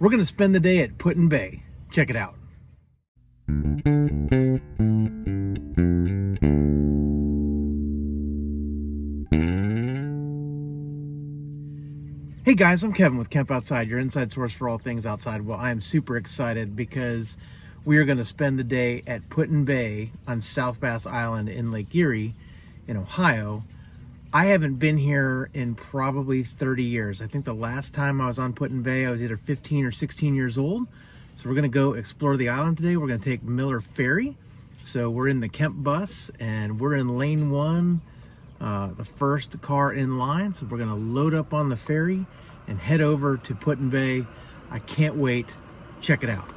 We're going to spend the day at Put-in-Bay. Check it out. Hey guys, I'm Kevin with Camp Outside, your inside source for all things outside. Well, I am super excited because we are going to spend the day at Put-in-Bay on South Bass Island in Lake Erie in Ohio. I haven't been here in probably 30 years. I think the last time I was on Put-in-Bay, I was either 15 or 16 years old. So we're gonna go explore the island today. We're gonna take Miller Ferry. So we're in the Kemp bus and we're in lane one, the first car in line. So we're gonna load up on the ferry and head over to Put-in-Bay. I can't wait. Check it out.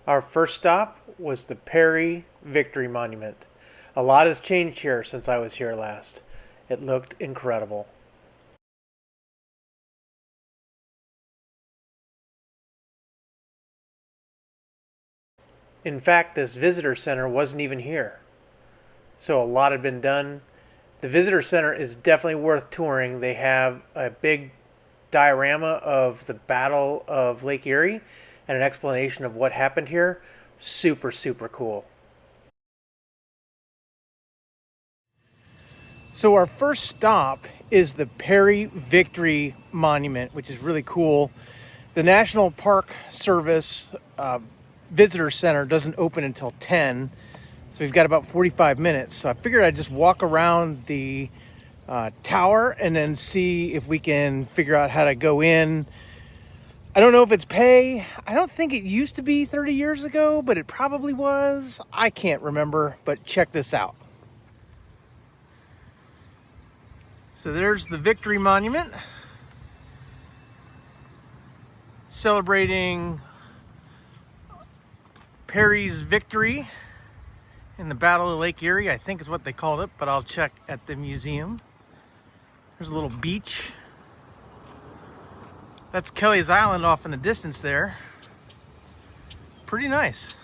Our first stop was the Perry Victory Monument. A lot has changed here since I was here last. It looked incredible. In fact, this visitor center wasn't even here. So a lot had been done. The visitor center is definitely worth touring. They have a big diorama of the Battle of Lake Erie and an explanation of what happened here. Super, super cool. So our first stop is the Perry Victory Monument, which is really cool. The National Park Service Visitor Center doesn't open until 10, so we've got about 45 minutes. So I figured I'd just walk around the tower and then see if we can figure out how to go in. I don't know if it's pay. I don't think it used to be 30 years ago, but it probably was. I can't remember, but check this out. So there's the Victory Monument, celebrating Perry's victory in the Battle of Lake Erie, I think is what they called it, but I'll check at the museum. There's a little beach. That's Kelly's Island off in the distance there. Pretty nice.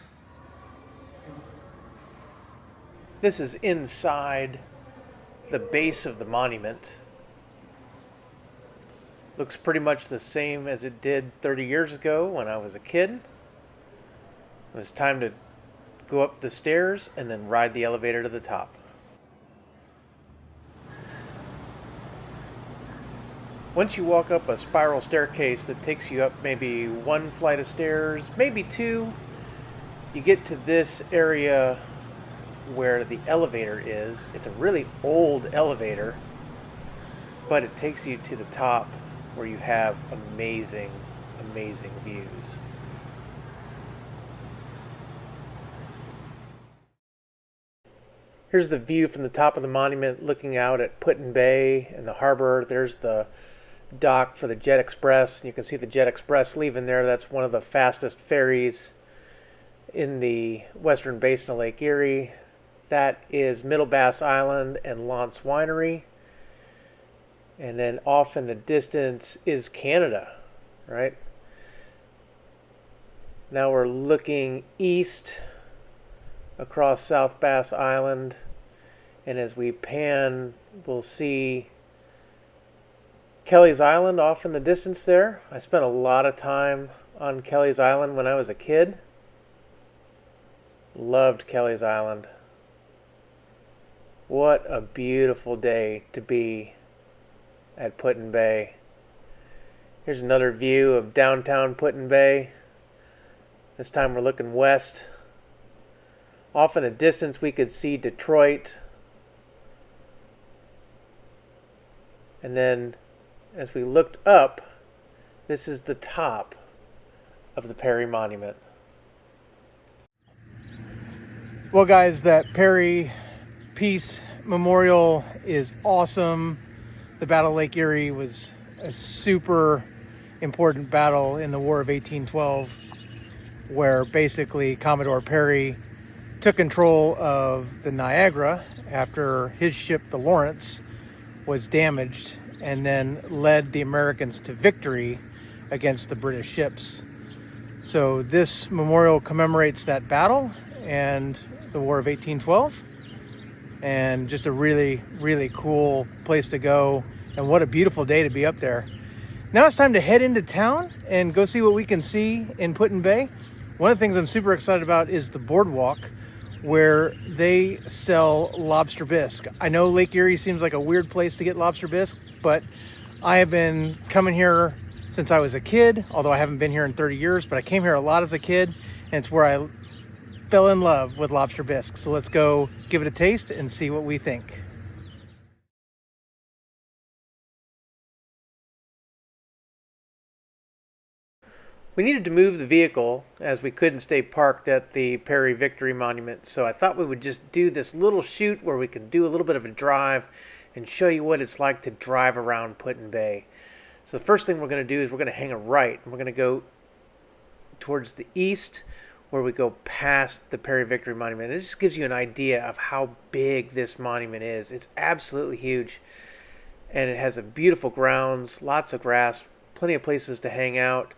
This is inside the base of the monument. Looks pretty much the same as it did 30 years ago when I was a kid. It was time to go up the stairs and then ride the elevator to the top. Once you walk up a spiral staircase that takes you up maybe one flight of stairs, maybe two, you get to this area where the elevator is. It's a really old elevator, but it takes you to the top where you have amazing, amazing views. Here's the view from the top of the monument looking out at Put-in-Bay and the harbor. There's the dock for the Jet Express. You can see the Jet Express leaving there. That's one of the fastest ferries in the western basin of Lake Erie. That is Middle Bass Island and Lance Winery. And then off in the distance is Canada, right? Now we're looking east across South Bass Island. And as we pan, we'll see Kelly's Island off in the distance there. I spent a lot of time on Kelly's Island when I was a kid. Loved Kelly's Island. What a beautiful day to be at Put-in-Bay. Here's another view of downtown Put-in-Bay. This time we're looking west. Off in the distance we could see Detroit. And then as we looked up, this is the top of the Perry Monument. Well guys, that Perry Peace Memorial is awesome. The Battle of Lake Erie was a super important battle in the War of 1812, where basically Commodore Perry took control of the Niagara after his ship, the Lawrence, was damaged, and then led the Americans to victory against the British ships. So this memorial commemorates that battle and the War of 1812. And just a really, really cool place to go. And what a beautiful day to be up there. Now it's time to head into town and go see what we can see in Put-in-Bay. One of the things I'm super excited about is the boardwalk where they sell lobster bisque. I know Lake Erie seems like a weird place to get lobster bisque, but I have been coming here since I was a kid, although I haven't been here in 30 years, but I came here a lot as a kid, and it's where I fell in love with lobster bisque. So let's go give it a taste and see what we think. We needed to move the vehicle as we couldn't stay parked at the Perry Victory Monument. So I thought we would just do this little shoot where we could do a little bit of a drive and show you what it's like to drive around Put-in-Bay. So the first thing we're going to do is we're going to hang a right. And we're going to go towards the east, where we go past the Perry Victory Monument. This just gives you an idea of how big this monument is. It's absolutely huge, and it has a beautiful grounds, lots of grass, plenty of places to hang out.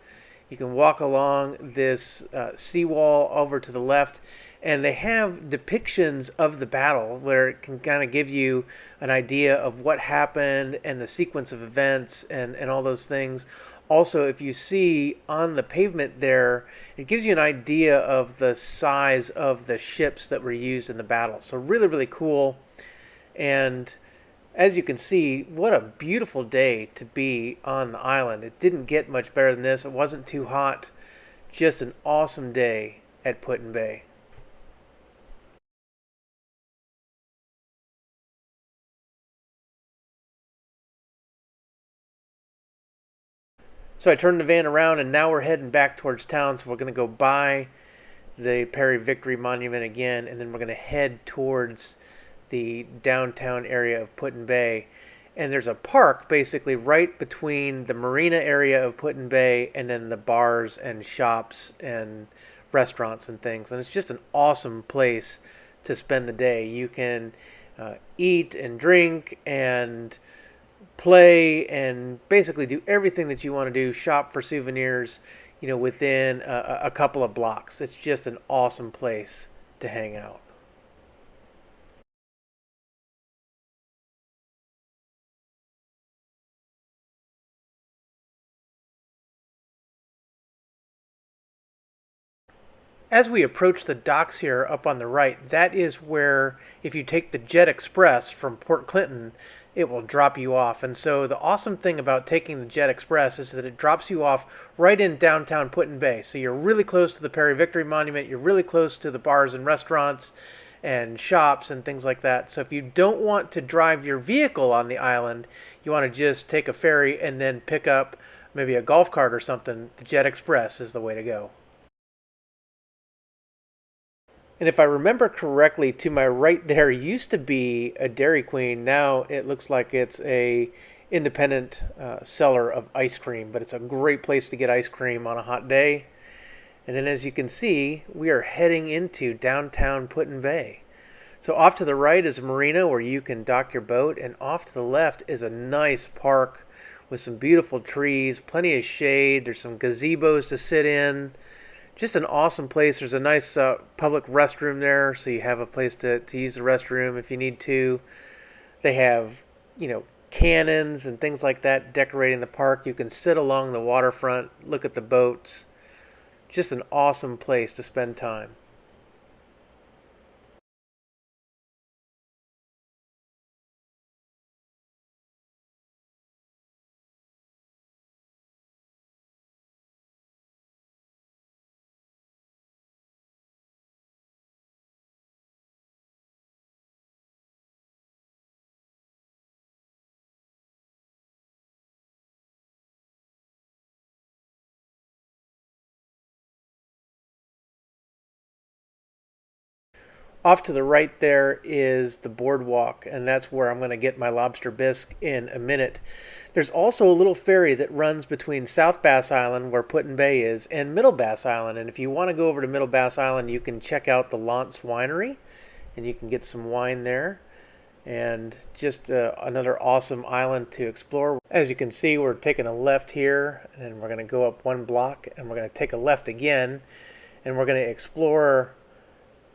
You can walk along this seawall over to the left, and they have depictions of the battle where it can kind of give you an idea of what happened and the sequence of events and all those things. Also, if you see on the pavement there, it gives you an idea of the size of the ships that were used in the battle. So really, really cool. And as you can see, what a beautiful day to be on the island. It didn't get much better than this. It wasn't too hot. Just an awesome day at Put-in-Bay. So I turned the van around, and now we're heading back towards town. So we're going to go by the Perry Victory Monument again, and then we're going to head towards the downtown area of Put-in-Bay. And there's a park basically right between the marina area of Put-in-Bay and then the bars and shops and restaurants and things. And it's just an awesome place to spend the day. You can eat and drink and play and basically do everything that you want to do, shop for souvenirs, within a couple of blocks. It's just an awesome place to hang out. As we approach the docks here up on the right, that is where, if you take the Jet Express from Port Clinton, it will drop you off. And so the awesome thing about taking the Jet Express is that it drops you off right in downtown Put-in-Bay. So you're really close to the Perry Victory Monument, you're really close to the bars and restaurants and shops and things like that. So if you don't want to drive your vehicle on the island, you want to just take a ferry and then pick up maybe a golf cart or something, the Jet Express is the way to go. And if I remember correctly, to my right there used to be a Dairy Queen. Now it looks like it's a independent seller of ice cream, but it's a great place to get ice cream on a hot day. And then as you can see, we are heading into downtown Put-in-Bay. So off to the right is a marina where you can dock your boat, and off to the left is a nice park with some beautiful trees, plenty of shade. There's some gazebos to sit in. Just an awesome place. There's a nice public restroom there, so you have a place to use the restroom if you need to. They have, cannons and things like that decorating the park. You can sit along the waterfront, look at the boats. Just an awesome place to spend time. Off to the right there is the boardwalk, and that's where I'm going to get my lobster bisque in a minute. There's also a little ferry that runs between South Bass Island, where Put-in-Bay is, and Middle Bass Island. And if you want to go over to Middle Bass Island, you can check out the Lance Winery, and you can get some wine there. And just another awesome island to explore. As you can see, we're taking a left here, and we're going to go up one block, and we're going to take a left again, and we're going to explore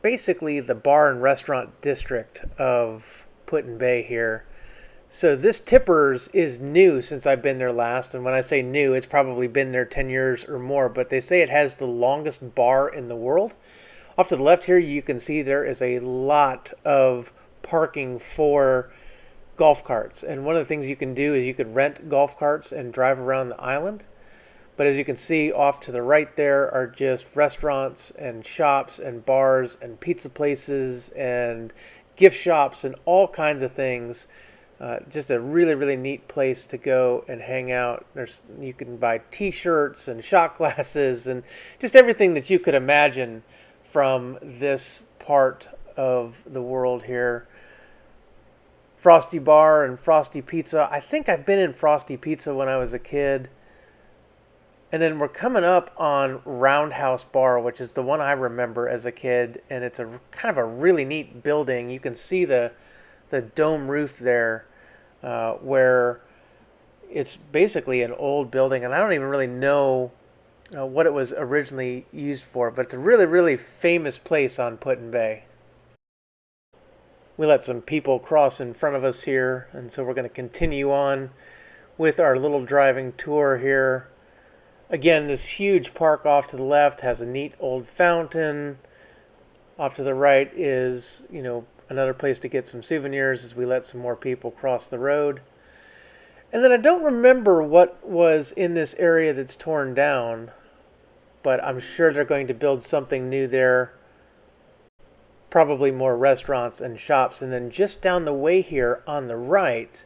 basically the bar and restaurant district of Put-in-Bay here. So this Tippers is new since I've been there last, and when I say new, it's probably been there 10 years or more, but they say it has the longest bar in the world. Off to the left here, you can see there is a lot of parking for golf carts, and one of the things you can do is you can rent golf carts and drive around the island. But as you can see, off to the right there are just restaurants and shops and bars and pizza places and gift shops and all kinds of things. Just a really, really neat place to go and hang out. You can buy t-shirts and shot glasses and just everything that you could imagine from this part of the world here. Frosty Bar and Frosty Pizza. I think I've been in Frosty Pizza when I was a kid. And then we're coming up on Roundhouse Bar, which is the one I remember as a kid, and it's a kind of a really neat building. You can see the dome roof there, where it's basically an old building, and I don't even really know what it was originally used for, but it's a really, really famous place on Put-in-Bay. We let some people cross in front of us here, and so we're going to continue on with our little driving tour here. Again, this huge park off to the left has a neat old fountain. Off to the right is, another place to get some souvenirs as we let some more people cross the road. And then I don't remember what was in this area that's torn down, but I'm sure they're going to build something new there. Probably more restaurants and shops. And then just down the way here on the right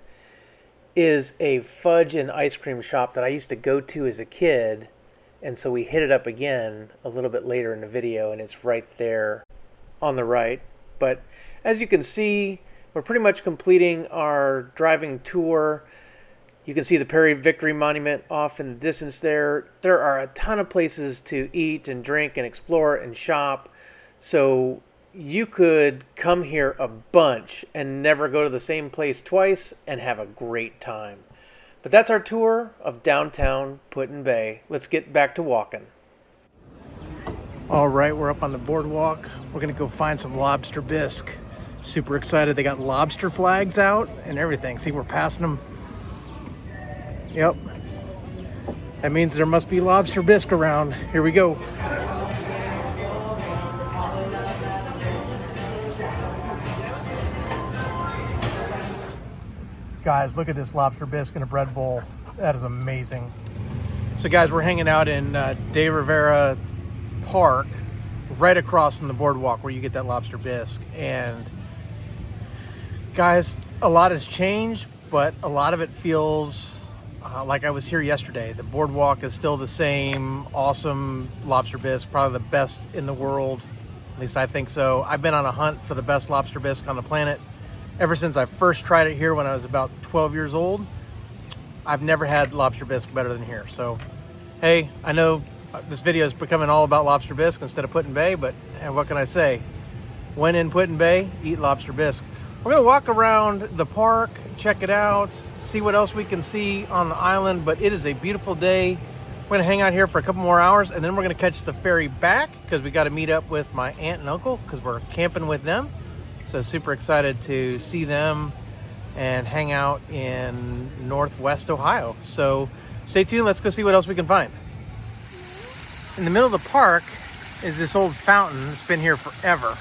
is a fudge and ice cream shop that I used to go to as a kid, and so we hit it up again a little bit later in the video, and it's right there on the right. But as you can see, we're pretty much completing our driving tour. You can see the Perry Victory Monument off in the distance there. There are a ton of places to eat and drink and explore and shop. So you could come here a bunch and never go to the same place twice and have a great time. But that's our tour of downtown Put-in-Bay. Let's get back to walking. All right, we're up on the boardwalk. We're gonna go find some lobster bisque. Super excited. They got lobster flags out and everything. See, we're passing them. Yep. That means there must be lobster bisque around. Here we go. Guys, look at this lobster bisque in a bread bowl. That is amazing. So guys, we're hanging out in De Rivera Park, right across from the boardwalk where you get that lobster bisque. And guys, a lot has changed, but a lot of it feels like I was here yesterday. The boardwalk is still the same. Awesome lobster bisque, probably the best in the world. At least I think so. I've been on a hunt for the best lobster bisque on the planet ever since I first tried it here when I was about 12 years old. I've never had lobster bisque better than here. So, hey, I know this video is becoming all about lobster bisque instead of Put-in-Bay, but what can I say? When in Put-in-Bay, eat lobster bisque. We're gonna walk around the park, check it out, see what else we can see on the island, but it is a beautiful day. We're gonna hang out here for a couple more hours and then we're gonna catch the ferry back because we gotta meet up with my aunt and uncle because we're camping with them. So super excited to see them and hang out in Northwest Ohio. So stay tuned, let's go see what else we can find. In the middle of the park is this old fountain. It's been here forever.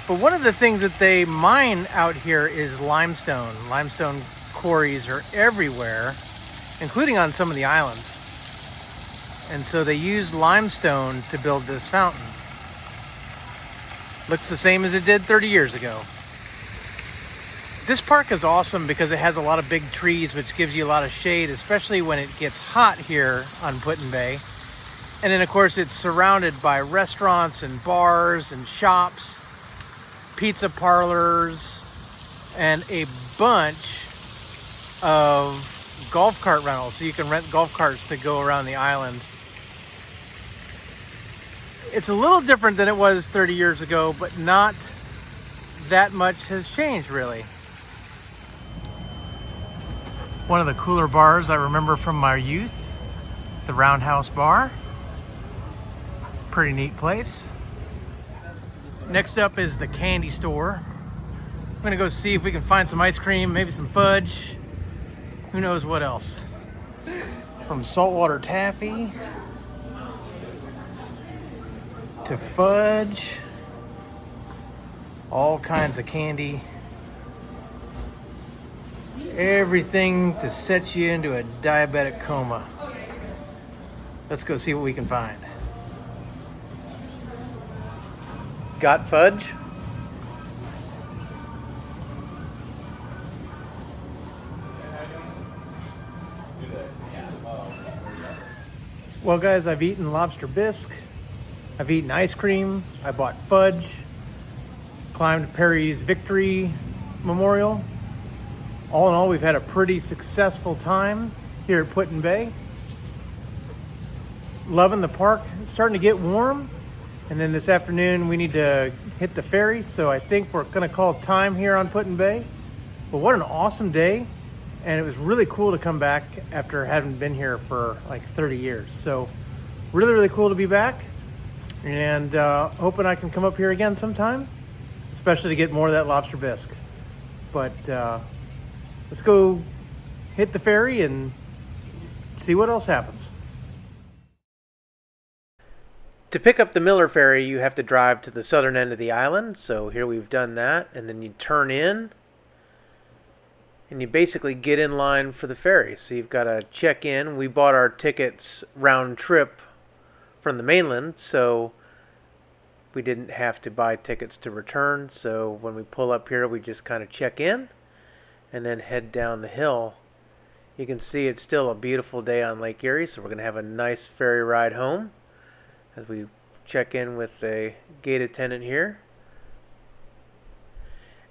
But one of the things that they mine out here is limestone. Limestone quarries are everywhere, including on some of the islands. And so they used limestone to build this fountain. Looks the same as it did 30 years ago. This park is awesome because it has a lot of big trees, which gives you a lot of shade, especially when it gets hot here on Put-in-Bay. And then of course it's surrounded by restaurants and bars and shops, pizza parlors, and a bunch of golf cart rentals. So you can rent golf carts to go around the island. It's a little different than it was 30 years ago, but not that much has changed really. One of the cooler bars I remember from my youth, the Roundhouse Bar. Pretty neat place. Next up is the candy store. I'm gonna go see if we can find some ice cream, maybe some fudge. Who knows what else? From saltwater taffy to fudge, all kinds of candy. Everything to set you into a diabetic coma. Let's go see what we can find. Got fudge? Well guys, I've eaten lobster bisque. I've eaten ice cream. I bought fudge. Climbed Perry's Victory Memorial. All in all, we've had a pretty successful time here at Put-in-Bay. Loving the park. It's starting to get warm. And then this afternoon we need to hit the ferry. So I think we're gonna call time here on Put-in-Bay. But what an awesome day. And it was really cool to come back after having been here for like 30 years. So really, really cool to be back. And hoping I can come up here again sometime, especially to get more of that lobster bisque. But let's go hit the ferry and see what else happens. To pick up the Miller Ferry, you have to drive to the southern end of the island. So here we've done that. And then you turn in and you basically get in line for the ferry. So you've got to check in. We bought our tickets round trip from the mainland, so we didn't have to buy tickets to return. So when we pull up here, we just kind of check in and then head down the hill. You can see it's still a beautiful day on Lake Erie, so we're going to have a nice ferry ride home as we check in with the gate attendant here.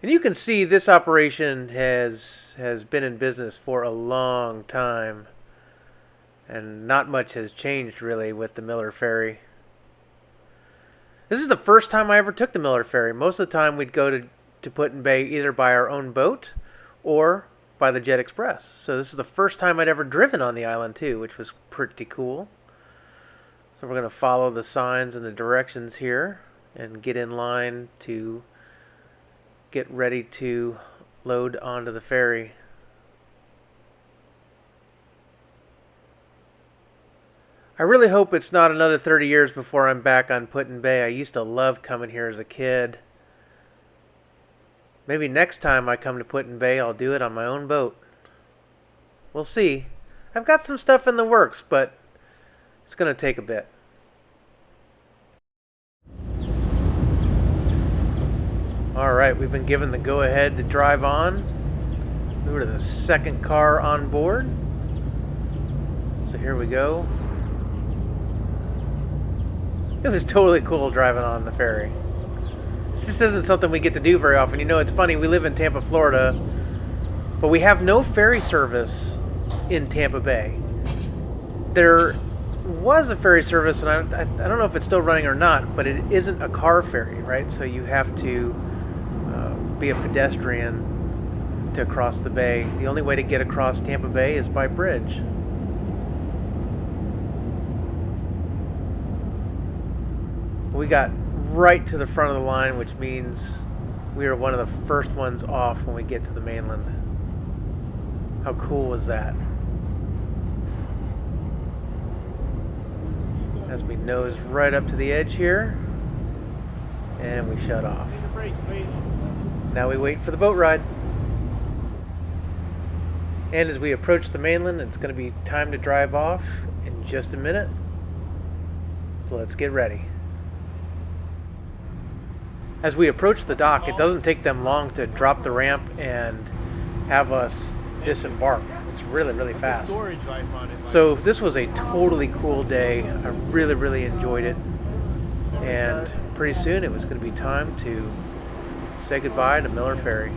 And you can see this operation has been in business for a long time. And not much has changed really with the Miller Ferry. This is the first time I ever took the Miller Ferry. Most of the time we'd go to Put-in-Bay either by our own boat or by the Jet Express. So this is the first time I'd ever driven on the island too, which was pretty cool. So we're going to follow the signs and the directions here and get in line to get ready to load onto the ferry. I really hope it's not another 30 years before I'm back on Put-in-Bay. I used to love coming here as a kid. Maybe next time I come to Put-in-Bay, I'll do it on my own boat. We'll see. I've got some stuff in the works, but it's going to take a bit. Alright, we've been given the go-ahead to drive on. We were the second car on board. So here we go. It was totally cool driving on the ferry. This just isn't something we get to do very often. You know, it's funny, we live in Tampa, Florida, but we have no ferry service in Tampa Bay. There was a ferry service, and I don't know if it's still running or not, but it isn't a car ferry, right? So you have to be a pedestrian to cross the bay. The only way to get across Tampa Bay is by bridge. We got right to the front of the line, which means we are one of the first ones off when we get to the mainland. How cool was that? As we nose right up to the edge here, and we shut off. Now we wait for the boat ride. And as we approach the mainland, it's going to be time to drive off in just a minute. So let's get ready. As we approach the dock, it doesn't take them long to drop the ramp and have us disembark. It's really, really fast. So this was a totally cool day. I really, really enjoyed it. And pretty soon it was going to be time to say goodbye to Miller Ferry.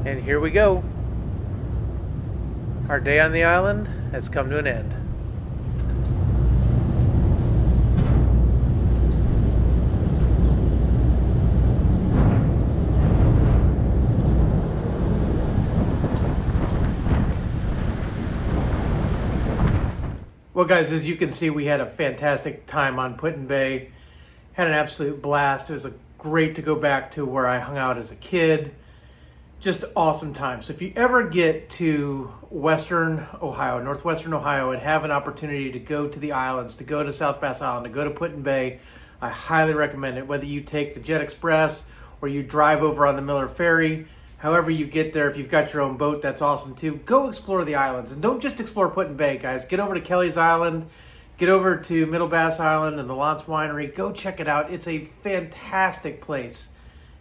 And here we go. Our day on the island has come to an end. Well, guys, as you can see, we had a fantastic time on Put-in-Bay. Had an absolute blast. It was great to go back to where I hung out as a kid. Just awesome time. So if you ever get to Western Ohio, Northwestern Ohio, and have an opportunity to go to the islands, to go to South Bass Island, to go to Put-in-Bay, I highly recommend it. Whether you take the Jet Express or you drive over on the Miller Ferry, however you get there, if you've got your own boat, that's awesome too. Go explore the islands. And don't just explore Put-in-Bay, guys. Get over to Kelly's Island. Get over to Middle Bass Island and the Lance Winery. Go check it out. It's a fantastic place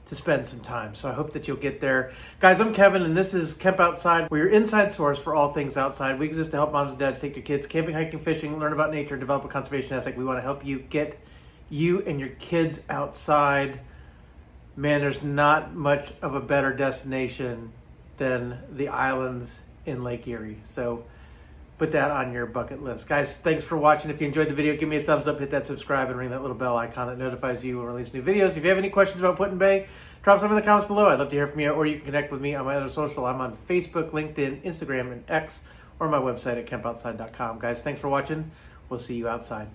to spend some time. So I hope that you'll get there. Guys, I'm Kevin, and this is Kemp Outside. We're your inside source for all things outside. We exist to help moms and dads take their kids camping, hiking, fishing, learn about nature, and develop a conservation ethic. We want to help you get you and your kids outside. Man, there's not much of a better destination than the islands in Lake Erie. So put that on your bucket list. Guys, thanks for watching. If you enjoyed the video, give me a thumbs up, hit that subscribe, and ring that little bell icon that notifies you when we release new videos. If you have any questions about Put in Bay, drop some in the comments below. I'd love to hear from you, or you can connect with me on my other social. I'm on Facebook, LinkedIn, Instagram, and X, or my website at campoutside.com. Guys, thanks for watching. We'll see you outside.